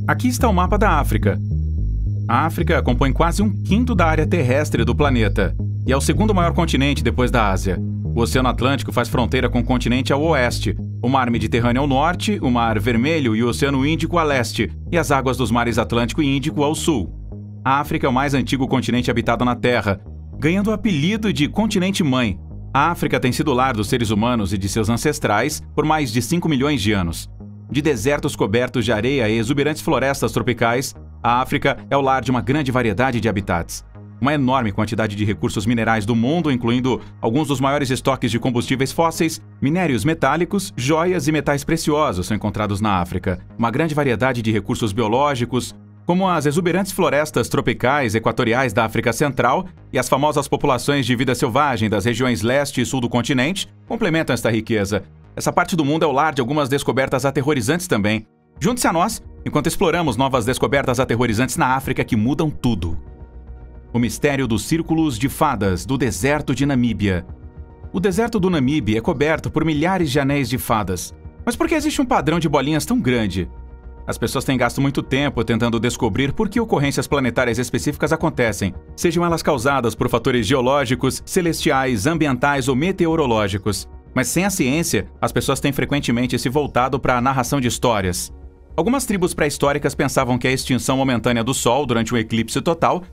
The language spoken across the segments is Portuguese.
Aqui está o mapa da África. A África compõe quase um quinto da área terrestre do planeta e é o segundo maior continente depois da Ásia. O Oceano Atlântico faz fronteira com o continente ao oeste, o Mar Mediterrâneo ao norte, o Mar Vermelho e o Oceano Índico a leste, e as águas dos mares Atlântico e Índico ao sul. A África é o mais antigo continente habitado na Terra, ganhando o apelido de continente-mãe. A África tem sido lar dos seres humanos e de seus ancestrais por mais de 5 milhões de anos. De desertos cobertos de areia e exuberantes florestas tropicais, a África é o lar de uma grande variedade de habitats. Uma enorme quantidade de recursos minerais do mundo, incluindo alguns dos maiores estoques de combustíveis fósseis, minérios metálicos, joias e metais preciosos são encontrados na África. Uma grande variedade de recursos biológicos, como as exuberantes florestas tropicais equatoriais da África Central e as famosas populações de vida selvagem das regiões leste e sul do continente, complementam esta riqueza. Essa parte do mundo é o lar de algumas descobertas aterrorizantes também. Junte-se a nós enquanto exploramos novas descobertas aterrorizantes na África que mudam tudo. O mistério dos círculos de fadas do deserto de Namíbia. O deserto do Namíbia é coberto por milhares de anéis de fadas. Mas por que existe um padrão de bolinhas tão grande? As pessoas têm gasto muito tempo tentando descobrir por que ocorrências planetárias específicas acontecem, sejam elas causadas por fatores geológicos, celestiais, ambientais ou meteorológicos. Mas sem a ciência, as pessoas têm frequentemente se voltado para a narração de histórias. Algumas tribos pré-históricas pensavam que a extinção momentânea do Sol durante um eclipse total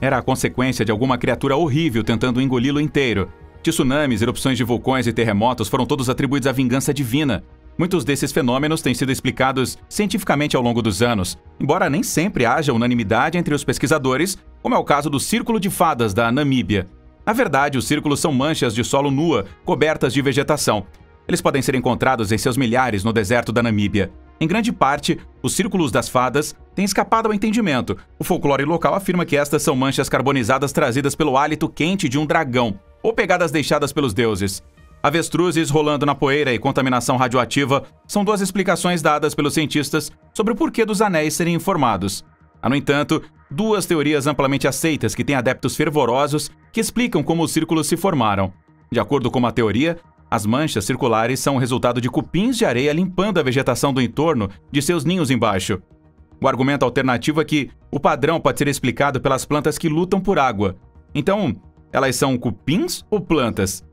era a consequência de alguma criatura horrível tentando engoli-lo inteiro. Tsunamis, erupções de vulcões e terremotos foram todos atribuídos à vingança divina. Muitos desses fenômenos têm sido explicados cientificamente ao longo dos anos, embora nem sempre haja unanimidade entre os pesquisadores, como é o caso do Círculo de Fadas da Namíbia. Na verdade, os círculos são manchas de solo nua, cobertas de vegetação. Eles podem ser encontrados em seus milhares no deserto da Namíbia. Em grande parte, os círculos das fadas têm escapado ao entendimento. O folclore local afirma que estas são manchas carbonizadas trazidas pelo hálito quente de um dragão, ou pegadas deixadas pelos deuses. Avestruzes rolando na poeira e contaminação radioativa são duas explicações dadas pelos cientistas sobre o porquê dos anéis serem formados. Há, no entanto, duas teorias amplamente aceitas que têm adeptos fervorosos que explicam como os círculos se formaram. De acordo com uma teoria, as manchas circulares são o resultado de cupins de areia limpando a vegetação do entorno de seus ninhos embaixo. O argumento alternativo é que o padrão pode ser explicado pelas plantas que lutam por água. Então, elas são cupins ou plantas?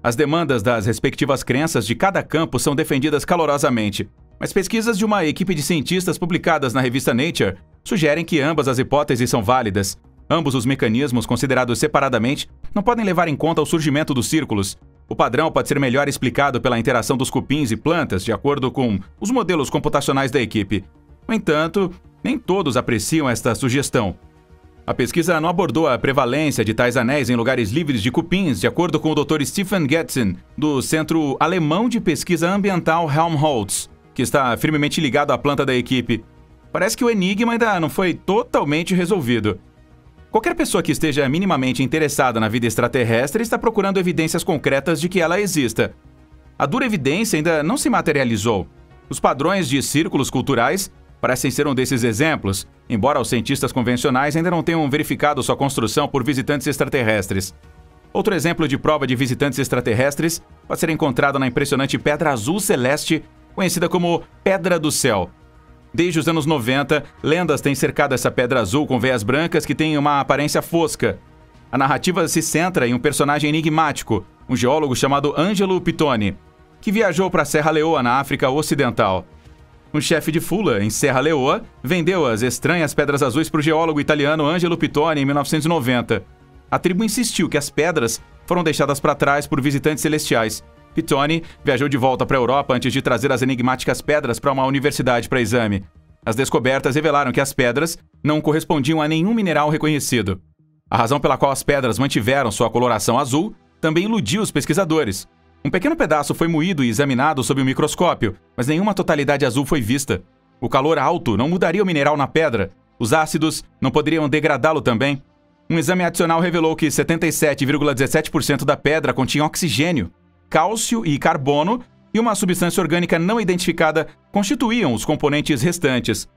As demandas das respectivas crenças de cada campo são defendidas calorosamente, mas pesquisas de uma equipe de cientistas publicadas na revista Nature sugerem que ambas as hipóteses são válidas. Ambos os mecanismos considerados separadamente não podem levar em conta o surgimento dos círculos. O padrão pode ser melhor explicado pela interação dos cupins e plantas, de acordo com os modelos computacionais da equipe. No entanto, nem todos apreciam esta sugestão. A pesquisa não abordou a prevalência de tais anéis em lugares livres de cupins, de acordo com o Dr. Stephen Getzen, do Centro Alemão de Pesquisa Ambiental Helmholtz, que está firmemente ligado à planta da equipe. Parece que o enigma ainda não foi totalmente resolvido. Qualquer pessoa que esteja minimamente interessada na vida extraterrestre está procurando evidências concretas de que ela exista. A dura evidência ainda não se materializou. Os padrões de círculos culturais parecem ser um desses exemplos, embora os cientistas convencionais ainda não tenham verificado sua construção por visitantes extraterrestres. Outro exemplo de prova de visitantes extraterrestres pode ser encontrado na impressionante Pedra Azul Celeste, conhecida como Pedra do Céu. Desde os anos 90, lendas têm cercado essa pedra azul com veias brancas que têm uma aparência fosca. A narrativa se centra em um personagem enigmático, um geólogo chamado Angelo Pittoni, que viajou para Serra Leoa, na África Ocidental. Um chefe de fula, em Serra Leoa, vendeu as estranhas pedras azuis para o geólogo italiano Angelo Pittoni em 1990. A tribo insistiu que as pedras foram deixadas para trás por visitantes celestiais. Pittoni viajou de volta para a Europa antes de trazer as enigmáticas pedras para uma universidade para exame. As descobertas revelaram que as pedras não correspondiam a nenhum mineral reconhecido. A razão pela qual as pedras mantiveram sua coloração azul também iludiu os pesquisadores. Um pequeno pedaço foi moído e examinado sob o microscópio, mas nenhuma totalidade azul foi vista. O calor alto não mudaria o mineral na pedra. Os ácidos não poderiam degradá-lo também. Um exame adicional revelou que 77,17% da pedra continha oxigênio, cálcio e carbono, e uma substância orgânica não identificada constituíam os componentes restantes.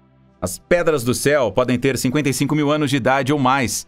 As pedras do céu podem ter 55 mil anos de idade ou mais.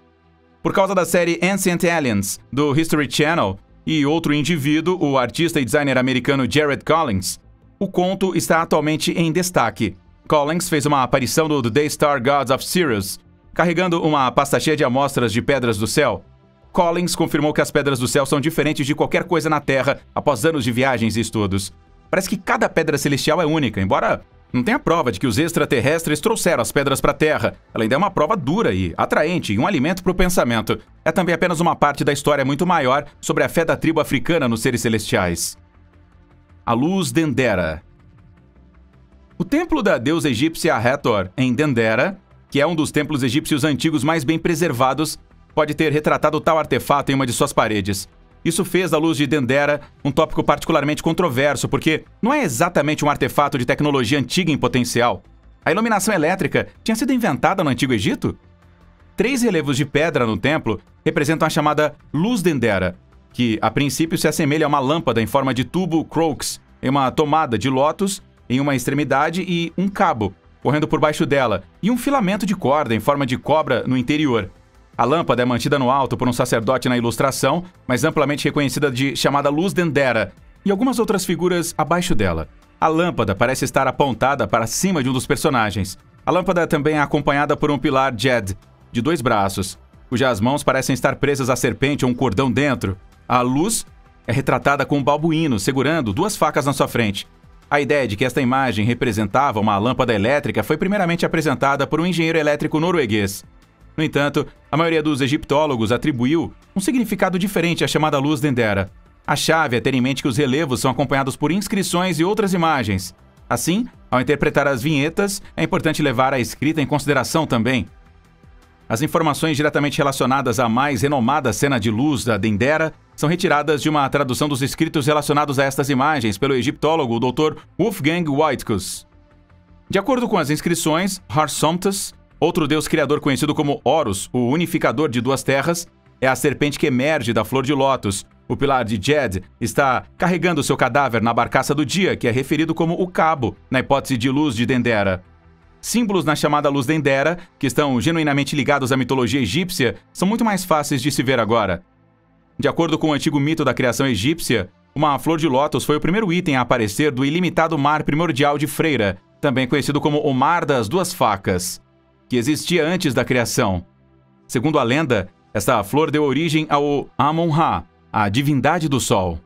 Por causa da série Ancient Aliens, do History Channel, e outro indivíduo, o artista e designer americano Jared Collins, o conto está atualmente em destaque. Collins fez uma aparição no The Daystar Gods of Sirius, carregando uma pasta cheia de amostras de pedras do céu. Collins confirmou que as pedras do céu são diferentes de qualquer coisa na Terra após anos de viagens e estudos. Parece que cada pedra celestial é única, embora não tenha prova de que os extraterrestres trouxeram as pedras para a Terra. Ela ainda é uma prova dura e atraente e um alimento para o pensamento. É também apenas uma parte da história muito maior sobre a fé da tribo africana nos seres celestiais. A luz Dendera. O templo da deusa egípcia Hathor, em Dendera, que é um dos templos egípcios antigos mais bem preservados, pode ter retratado tal artefato em uma de suas paredes. Isso fez da luz de Dendera um tópico particularmente controverso, porque não é exatamente um artefato de tecnologia antiga em potencial. A iluminação elétrica tinha sido inventada no Antigo Egito? 3 relevos de pedra no templo representam a chamada luz Dendera, que a princípio se assemelha a uma lâmpada em forma de tubo Crookes, em uma tomada de lótus em uma extremidade e um cabo correndo por baixo dela, e um filamento de corda em forma de cobra no interior. A lâmpada é mantida no alto por um sacerdote na ilustração, mas amplamente reconhecida de chamada luz Dendera, e algumas outras figuras abaixo dela. A lâmpada parece estar apontada para cima de um dos personagens. A lâmpada também é acompanhada por um pilar Jed, de 2 braços, cujas mãos parecem estar presas à serpente ou um cordão dentro. A luz é retratada com um babuíno segurando 2 facas na sua frente. A ideia de que esta imagem representava uma lâmpada elétrica foi primeiramente apresentada por um engenheiro elétrico norueguês. No entanto, a maioria dos egiptólogos atribuiu um significado diferente à chamada luz Dendera. A chave é ter em mente que os relevos são acompanhados por inscrições e outras imagens. Assim, ao interpretar as vinhetas, é importante levar a escrita em consideração também. As informações diretamente relacionadas à mais renomada cena de luz da Dendera são retiradas de uma tradução dos escritos relacionados a estas imagens pelo egiptólogo Dr. Wolfgang Whitekus. De acordo com as inscrições, Har-Somptus, outro deus criador conhecido como Horus, o unificador de 2 terras, é a serpente que emerge da flor de lótus. O pilar de Jed está carregando seu cadáver na barcaça do dia, que é referido como o cabo, na hipótese de luz de Dendera. Símbolos na chamada luz Dendera, que estão genuinamente ligados à mitologia egípcia, são muito mais fáceis de se ver agora. De acordo com o antigo mito da criação egípcia, uma flor de lótus foi o primeiro item a aparecer do ilimitado mar primordial de Freira, também conhecido como o Mar das 2 Facas, que existia antes da criação. Segundo a lenda, esta flor deu origem ao Amon-Ra, a divindade do sol.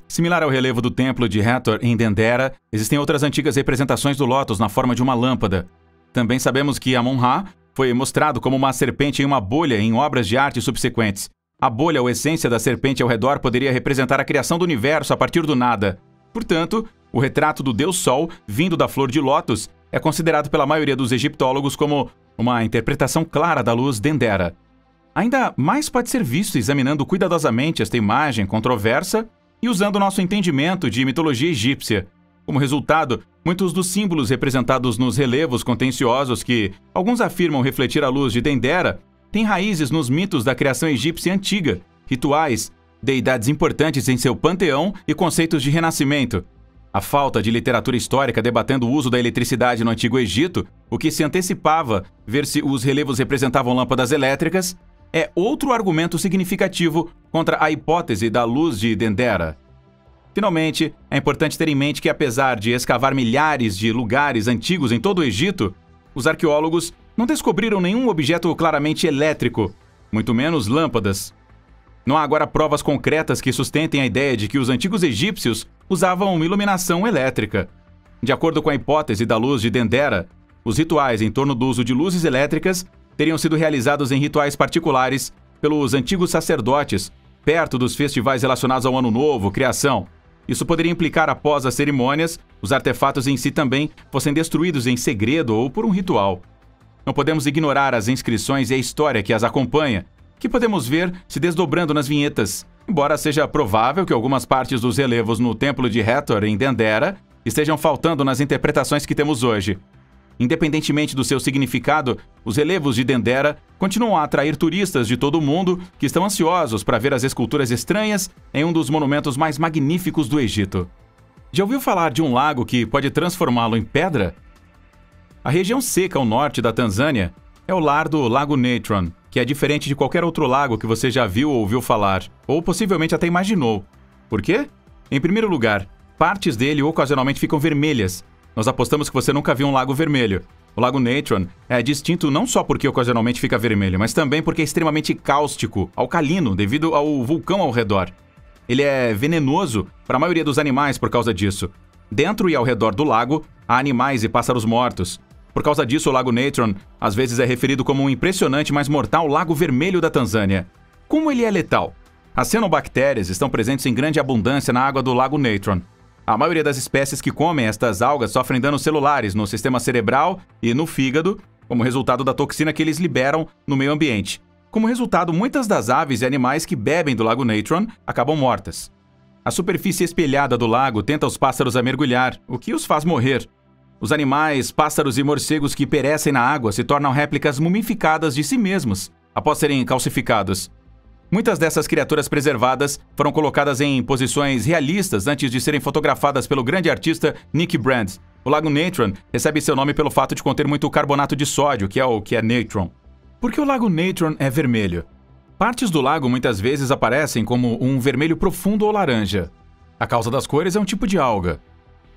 Similar ao relevo do templo de Hathor em Dendera, existem outras antigas representações do lótus na forma de uma lâmpada. Também sabemos que Amon-Ra foi mostrado como uma serpente em uma bolha em obras de arte subsequentes. A bolha ou essência da serpente ao redor poderia representar a criação do universo a partir do nada. Portanto, o retrato do deus Sol, vindo da flor de lótus, é considerado pela maioria dos egiptólogos como uma interpretação clara da luz Dendera. Ainda mais pode ser visto examinando cuidadosamente esta imagem controversa e usando nosso entendimento de mitologia egípcia. Como resultado, muitos dos símbolos representados nos relevos contenciosos que alguns afirmam refletir a luz de Dendera têm raízes nos mitos da criação egípcia antiga, rituais, deidades importantes em seu panteão e conceitos de renascimento. A falta de literatura histórica debatendo o uso da eletricidade no Antigo Egito, o que se antecipava ver se os relevos representavam lâmpadas elétricas, é outro argumento significativo contra a hipótese da luz de Dendera. Finalmente, é importante ter em mente que, apesar de escavar milhares de lugares antigos em todo o Egito, os arqueólogos não descobriram nenhum objeto claramente elétrico, muito menos lâmpadas. Não há agora provas concretas que sustentem a ideia de que os antigos egípcios usavam iluminação elétrica. De acordo com a hipótese da luz de Dendera, os rituais em torno do uso de luzes elétricas teriam sido realizados em rituais particulares pelos antigos sacerdotes, perto dos festivais relacionados ao Ano Novo, criação. Isso poderia implicar, após as cerimônias, os artefatos em si também fossem destruídos em segredo ou por um ritual. Não podemos ignorar as inscrições e a história que as acompanha, que podemos ver se desdobrando nas vinhetas, embora seja provável que algumas partes dos relevos no templo de Hathor em Dendera estejam faltando nas interpretações que temos hoje. Independentemente do seu significado, os relevos de Dendera continuam a atrair turistas de todo o mundo que estão ansiosos para ver as esculturas estranhas em um dos monumentos mais magníficos do Egito. Já ouviu falar de um lago que pode transformá-lo em pedra? A região seca ao norte da Tanzânia é o lar do Lago Natron, que é diferente de qualquer outro lago que você já viu ou ouviu falar, ou possivelmente até imaginou. Por quê? Em primeiro lugar, partes dele ocasionalmente ficam vermelhas. Nós apostamos que você nunca viu um lago vermelho. O Lago Natron é distinto não só porque ocasionalmente fica vermelho, mas também porque é extremamente cáustico, alcalino, devido ao vulcão ao redor. Ele é venenoso para a maioria dos animais por causa disso. Dentro e ao redor do lago, há animais e pássaros mortos. Por causa disso, o Lago Natron às vezes é referido como um impressionante, mas mortal lago vermelho da Tanzânia. Como ele é letal? As cianobactérias estão presentes em grande abundância na água do Lago Natron. A maioria das espécies que comem estas algas sofrem danos celulares no sistema cerebral e no fígado, como resultado da toxina que eles liberam no meio ambiente. Como resultado, muitas das aves e animais que bebem do Lago Natron acabam mortas. A superfície espelhada do lago tenta os pássaros a mergulhar, o que os faz morrer. Os animais, pássaros e morcegos que perecem na água se tornam réplicas mumificadas de si mesmos após serem calcificados. Muitas dessas criaturas preservadas foram colocadas em posições realistas antes de serem fotografadas pelo grande artista Nick Brand. O Lago Natron recebe seu nome pelo fato de conter muito carbonato de sódio, que é natron. Por que o Lago Natron é vermelho? Partes do lago muitas vezes aparecem como um vermelho profundo ou laranja. A causa das cores é um tipo de alga.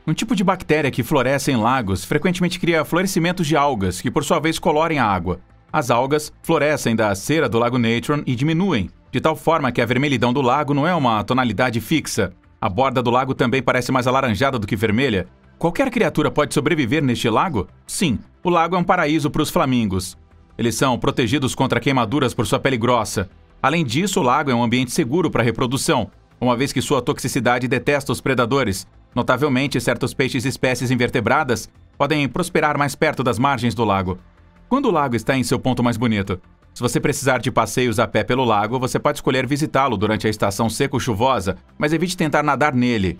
Um tipo de bactéria que floresce em lagos frequentemente cria florescimentos de algas, que por sua vez colorem a água. As algas florescem da cera do Lago Natron e diminuem, de tal forma que a vermelhidão do lago não é uma tonalidade fixa. A borda do lago também parece mais alaranjada do que vermelha. Qualquer criatura pode sobreviver neste lago? Sim, o lago é um paraíso para os flamingos. Eles são protegidos contra queimaduras por sua pele grossa. Além disso, o lago é um ambiente seguro para a reprodução, uma vez que sua toxicidade detesta os predadores. Notavelmente, certos peixes e espécies invertebradas podem prosperar mais perto das margens do lago. Quando o lago está em seu ponto mais bonito? Se você precisar de passeios a pé pelo lago, você pode escolher visitá-lo durante a estação seco-chuvosa, mas evite tentar nadar nele.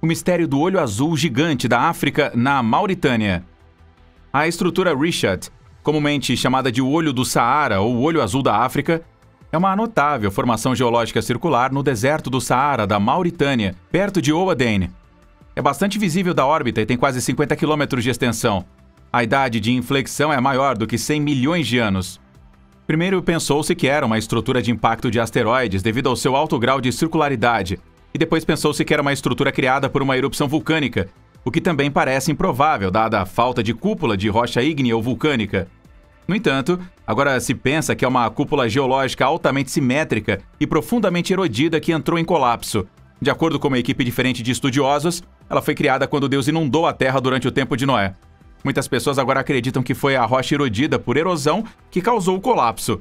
O mistério do olho azul gigante da África na Mauritânia. A estrutura Richat, comumente chamada de olho do Saara ou olho azul da África, é uma notável formação geológica circular no deserto do Saara da Mauritânia, perto de Oadane. É bastante visível da órbita e tem quase 50 km de extensão. A idade de inflexão é maior do que 100 milhões de anos. Primeiro pensou-se que era uma estrutura de impacto de asteroides devido ao seu alto grau de circularidade, e depois pensou-se que era uma estrutura criada por uma erupção vulcânica, o que também parece improvável, dada a falta de cúpula de rocha ígnea ou vulcânica. No entanto, agora se pensa que é uma cúpula geológica altamente simétrica e profundamente erodida que entrou em colapso. De acordo com uma equipe diferente de estudiosos, ela foi criada quando Deus inundou a Terra durante o tempo de Noé. Muitas pessoas agora acreditam que foi a rocha erodida por erosão que causou o colapso.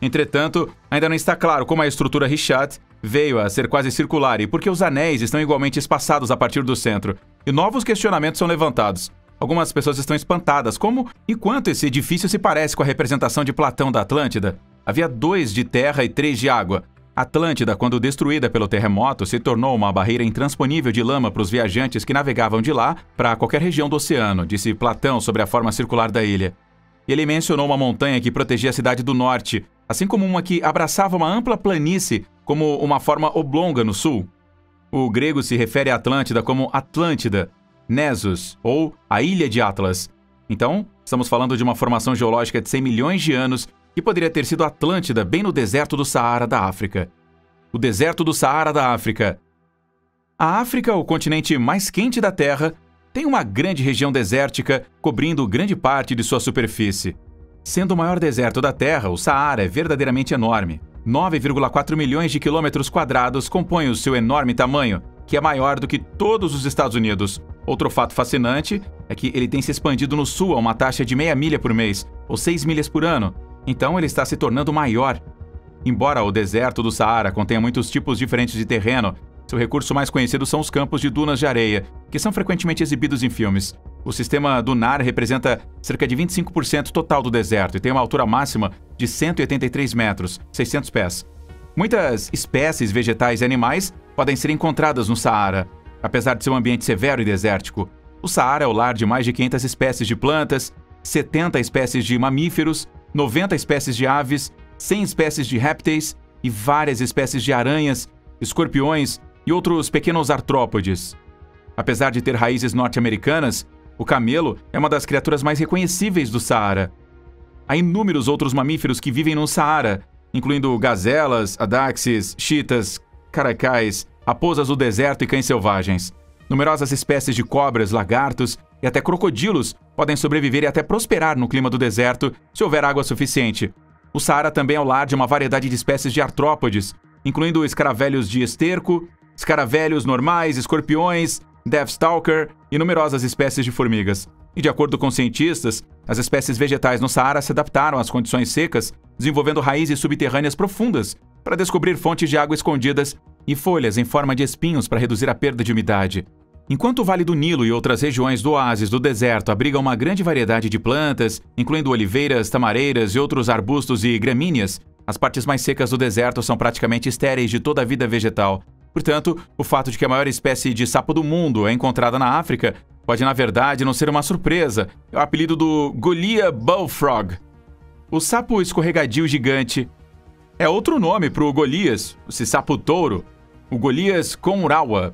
Entretanto, ainda não está claro como a estrutura Richat veio a ser quase circular e por que os anéis estão igualmente espaçados a partir do centro. E novos questionamentos são levantados. Algumas pessoas estão espantadas como e quanto esse edifício se parece com a representação de Platão da Atlântida. Havia 2 de terra e 3 de água. Atlântida, quando destruída pelo terremoto, se tornou uma barreira intransponível de lama para os viajantes que navegavam de lá para qualquer região do oceano, disse Platão sobre a forma circular da ilha. Ele mencionou uma montanha que protegia a cidade do norte, assim como uma que abraçava uma ampla planície como uma forma oblonga no sul. O grego se refere à Atlântida como Atlântida, Nessos, ou a Ilha de Atlas. Então, estamos falando de uma formação geológica de 100 milhões de anos que poderia ter sido Atlântida bem no deserto do Saara da África. O deserto do Saara da África. A África, o continente mais quente da Terra, tem uma grande região desértica cobrindo grande parte de sua superfície. Sendo o maior deserto da Terra, o Saara é verdadeiramente enorme. 9,4 milhões de quilômetros quadrados compõem o seu enorme tamanho, que é maior do que todos os Estados Unidos. Outro fato fascinante é que ele tem se expandido no sul a uma taxa de meia milha por mês, ou 6 milhas por ano. Então ele está se tornando maior. Embora o deserto do Saara contenha muitos tipos diferentes de terreno, seu recurso mais conhecido são os campos de dunas de areia, que são frequentemente exibidos em filmes. O sistema dunar representa cerca de 25% total do deserto e tem uma altura máxima de 183 metros, 600 pés. Muitas espécies vegetais e animais podem ser encontradas no Saara. Apesar de ser um ambiente severo e desértico, o Saara é o lar de mais de 500 espécies de plantas, 70 espécies de mamíferos, 90 espécies de aves, 100 espécies de répteis e várias espécies de aranhas, escorpiões e outros pequenos artrópodes. Apesar de ter raízes norte-americanas, o camelo é uma das criaturas mais reconhecíveis do Saara. Há inúmeros outros mamíferos que vivem no Saara, incluindo gazelas, adaxes, chitas, caracais, raposas do deserto e cães selvagens. Numerosas espécies de cobras, lagartos e até crocodilos podem sobreviver e até prosperar no clima do deserto se houver água suficiente. O Saara também é o lar de uma variedade de espécies de artrópodes, incluindo escaravelhos de esterco, escaravelhos normais, escorpiões, deathstalker e numerosas espécies de formigas. E de acordo com cientistas, as espécies vegetais no Saara se adaptaram às condições secas, desenvolvendo raízes subterrâneas profundas para descobrir fontes de água escondidas e folhas em forma de espinhos para reduzir a perda de umidade. Enquanto o Vale do Nilo e outras regiões do oásis do deserto abrigam uma grande variedade de plantas, incluindo oliveiras, tamareiras e outros arbustos e gramíneas, as partes mais secas do deserto são praticamente estéreis de toda a vida vegetal. Portanto, o fato de que a maior espécie de sapo do mundo é encontrada na África pode, na verdade, não ser uma surpresa. É o apelido do Goliath Bullfrog. O sapo escorregadio gigante é outro nome para o Golias, esse sapo touro, o Golias conurawa.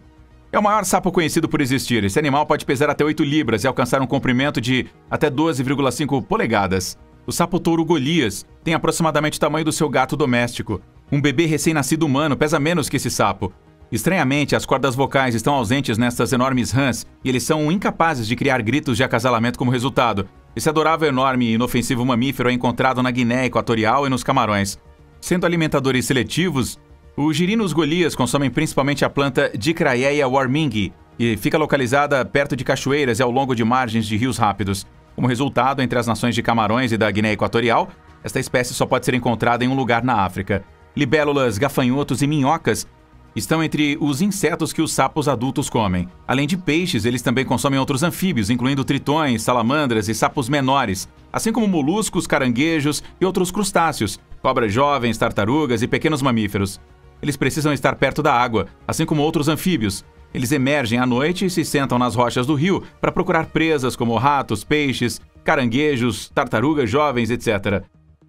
É o maior sapo conhecido por existir. Esse animal pode pesar até 8 libras e alcançar um comprimento de até 12,5 polegadas. O sapo touro Golias tem aproximadamente o tamanho do seu gato doméstico. Um bebê recém-nascido humano pesa menos que esse sapo. Estranhamente, as cordas vocais estão ausentes nestas enormes rãs e eles são incapazes de criar gritos de acasalamento como resultado. Esse adorável, enorme e inofensivo mamífero é encontrado na Guiné Equatorial e nos Camarões. Sendo alimentadores seletivos, os girinos golias consomem principalmente a planta Dicraeia warmingi, e fica localizada perto de cachoeiras e ao longo de margens de rios rápidos. Como resultado, entre as nações de Camarões e da Guiné Equatorial, esta espécie só pode ser encontrada em um lugar na África. Libélulas, gafanhotos e minhocas estão entre os insetos que os sapos adultos comem. Além de peixes, eles também consomem outros anfíbios, incluindo tritões, salamandras e sapos menores, assim como moluscos, caranguejos e outros crustáceos, cobras jovens, tartarugas e pequenos mamíferos. Eles precisam estar perto da água, assim como outros anfíbios. Eles emergem à noite e se sentam nas rochas do rio para procurar presas como ratos, peixes, caranguejos, tartarugas jovens, etc.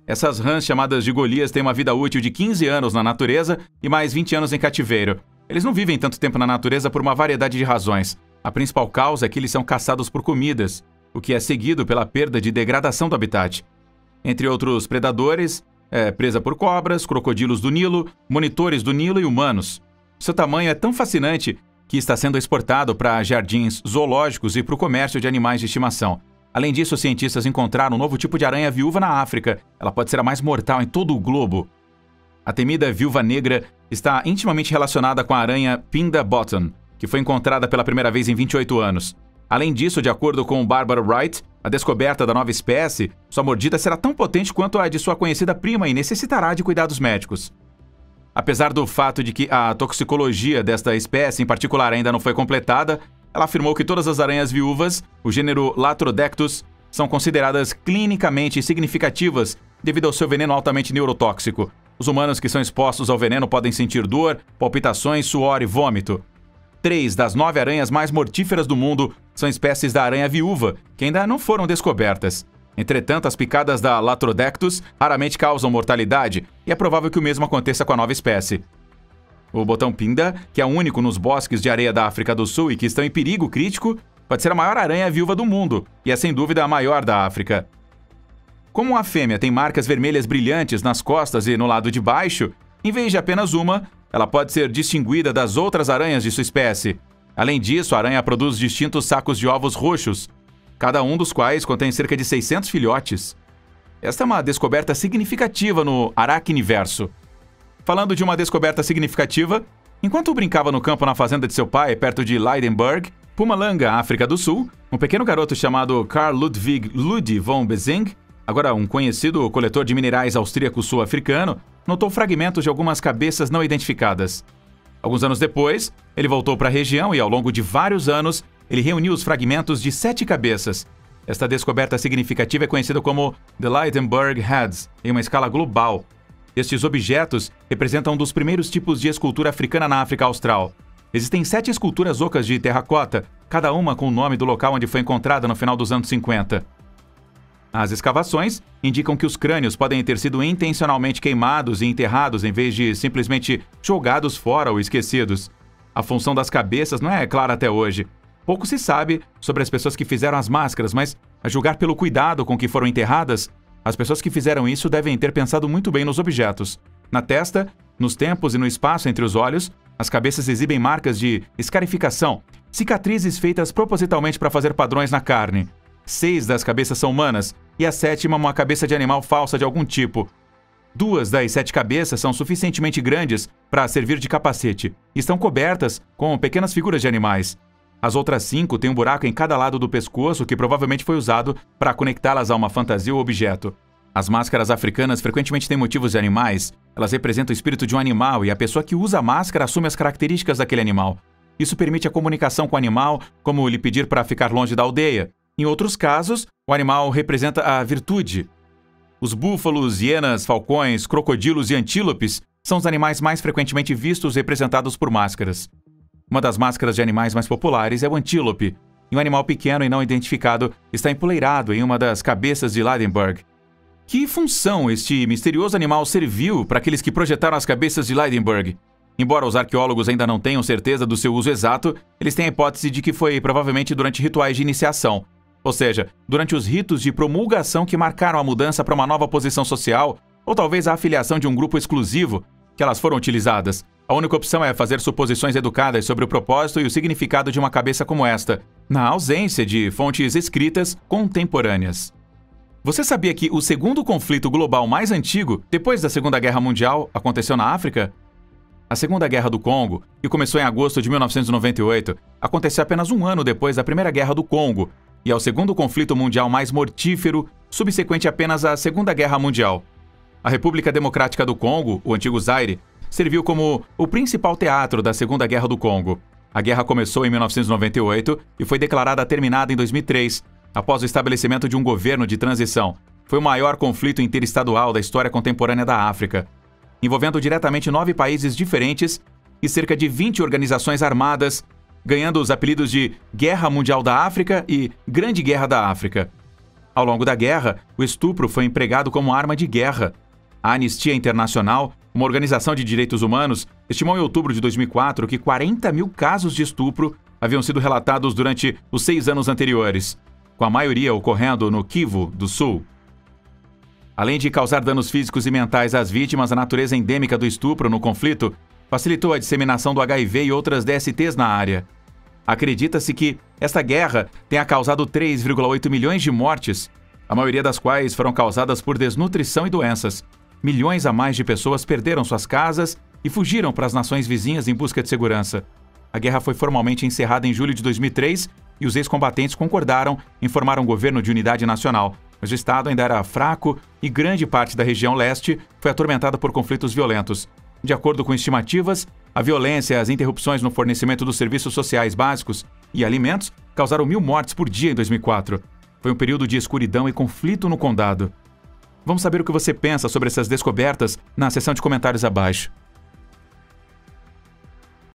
Essas rãs chamadas de Golias têm uma vida útil de 15 anos na natureza e mais 20 anos em cativeiro. Eles não vivem tanto tempo na natureza por uma variedade de razões. A principal causa é que eles são caçados por comidas, o que é seguido pela perda de degradação do habitat. Entre outros predadores, presa por cobras, crocodilos do Nilo, monitores do Nilo e humanos. Seu tamanho é tão fascinante que está sendo exportado para jardins zoológicos e para o comércio de animais de estimação. Além disso, os cientistas encontraram um novo tipo de aranha viúva na África. Ela pode ser a mais mortal em todo o globo. A temida viúva negra está intimamente relacionada com a aranha Pinda Bottom, que foi encontrada pela primeira vez em 28 anos. Além disso, de acordo com Barbara Wright, a descoberta da nova espécie, sua mordida será tão potente quanto a de sua conhecida prima e necessitará de cuidados médicos. Apesar do fato de que a toxicologia desta espécie em particular ainda não foi completada, ela afirmou que todas as aranhas viúvas, o gênero Latrodectus, são consideradas clinicamente significativas devido ao seu veneno altamente neurotóxico. Os humanos que são expostos ao veneno podem sentir dor, palpitações, suor e vômito. 3 das 9 aranhas mais mortíferas do mundo são espécies da aranha viúva, que ainda não foram descobertas. Entretanto, as picadas da Latrodectus raramente causam mortalidade, e é provável que o mesmo aconteça com a nova espécie. O botão pinda, que é único nos bosques de areia da África do Sul e que estão em perigo crítico, pode ser a maior aranha viúva do mundo, e é sem dúvida a maior da África. Como a fêmea tem marcas vermelhas brilhantes nas costas e no lado de baixo, em vez de apenas uma, ela pode ser distinguida das outras aranhas de sua espécie. Além disso, a aranha produz distintos sacos de ovos roxos, cada um dos quais contém cerca de 600 filhotes. Esta é uma descoberta significativa no Aracniverso. Falando de uma descoberta significativa, enquanto brincava no campo na fazenda de seu pai, perto de Leidenburg, Mpumalanga, África do Sul, um pequeno garoto chamado Carl Ludwig Ludi von Bezing, agora um conhecido coletor de minerais austríaco sul-africano, notou fragmentos de algumas cabeças não identificadas. Alguns anos depois, ele voltou para a região e, ao longo de vários anos, ele reuniu os fragmentos de 7 cabeças. Esta descoberta significativa é conhecida como The Leidenburg Heads, em uma escala global. Estes objetos representam um dos primeiros tipos de escultura africana na África Austral. Existem 7 esculturas ocas de terracota, cada uma com o nome do local onde foi encontrada no final dos anos 50. As escavações indicam que os crânios podem ter sido intencionalmente queimados e enterrados em vez de simplesmente jogados fora ou esquecidos. A função das cabeças não é clara até hoje. Pouco se sabe sobre as pessoas que fizeram as máscaras, mas, a julgar pelo cuidado com que foram enterradas, as pessoas que fizeram isso devem ter pensado muito bem nos objetos. Na testa, nos tempos e no espaço entre os olhos, as cabeças exibem marcas de escarificação, cicatrizes feitas propositalmente para fazer padrões na carne. 6 das cabeças são humanas, e a 7ª uma cabeça de animal falsa de algum tipo. 2 das 7 cabeças são suficientemente grandes para servir de capacete e estão cobertas com pequenas figuras de animais. As outras 5 têm um buraco em cada lado do pescoço que provavelmente foi usado para conectá-las a uma fantasia ou objeto. As máscaras africanas frequentemente têm motivos de animais. Elas representam o espírito de um animal e a pessoa que usa a máscara assume as características daquele animal. Isso permite a comunicação com o animal, como lhe pedir para ficar longe da aldeia. Em outros casos, o animal representa a virtude. Os búfalos, hienas, falcões, crocodilos e antílopes são os animais mais frequentemente vistos representados por máscaras. Uma das máscaras de animais mais populares é o antílope, e um animal pequeno e não identificado está empoleirado em uma das cabeças de Ladenburg. Que função este misterioso animal serviu para aqueles que projetaram as cabeças de Ladenburg? Embora os arqueólogos ainda não tenham certeza do seu uso exato, eles têm a hipótese de que foi provavelmente durante rituais de iniciação. Ou seja, durante os ritos de promulgação que marcaram a mudança para uma nova posição social, ou talvez a afiliação de um grupo exclusivo, que elas foram utilizadas. A única opção é fazer suposições educadas sobre o propósito e o significado de uma cabeça como esta, na ausência de fontes escritas contemporâneas. Você sabia que o segundo conflito global mais antigo, depois da Segunda Guerra Mundial, aconteceu na África? A Segunda Guerra do Congo, que começou em agosto de 1998, aconteceu apenas um ano depois da Primeira Guerra do Congo, e é o segundo conflito mundial mais mortífero, subsequente apenas à Segunda Guerra Mundial. A República Democrática do Congo, o antigo Zaire, serviu como o principal teatro da Segunda Guerra do Congo. A guerra começou em 1998 e foi declarada terminada em 2003, após o estabelecimento de um governo de transição. Foi o maior conflito interestadual da história contemporânea da África, envolvendo diretamente 9 países diferentes e cerca de 20 organizações armadas, ganhando os apelidos de Guerra Mundial da África e Grande Guerra da África. Ao longo da guerra, o estupro foi empregado como arma de guerra. A Anistia Internacional, uma organização de direitos humanos, estimou em outubro de 2004 que 40 mil casos de estupro haviam sido relatados durante os 6 anos anteriores, com a maioria ocorrendo no Kivu do Sul. Além de causar danos físicos e mentais às vítimas, a natureza endêmica do estupro no conflito facilitou a disseminação do HIV e outras DSTs na área. Acredita-se que esta guerra tenha causado 3,8 milhões de mortes, a maioria das quais foram causadas por desnutrição e doenças. Milhões a mais de pessoas perderam suas casas e fugiram para as nações vizinhas em busca de segurança. A guerra foi formalmente encerrada em julho de 2003 e os ex-combatentes concordaram em formar um governo de unidade nacional, mas o Estado ainda era fraco e grande parte da região leste foi atormentada por conflitos violentos. De acordo com estimativas, a violência e as interrupções no fornecimento dos serviços sociais básicos e alimentos causaram 1.000 mortes por dia em 2004. Foi um período de escuridão e conflito no condado. Vamos saber o que você pensa sobre essas descobertas na seção de comentários abaixo.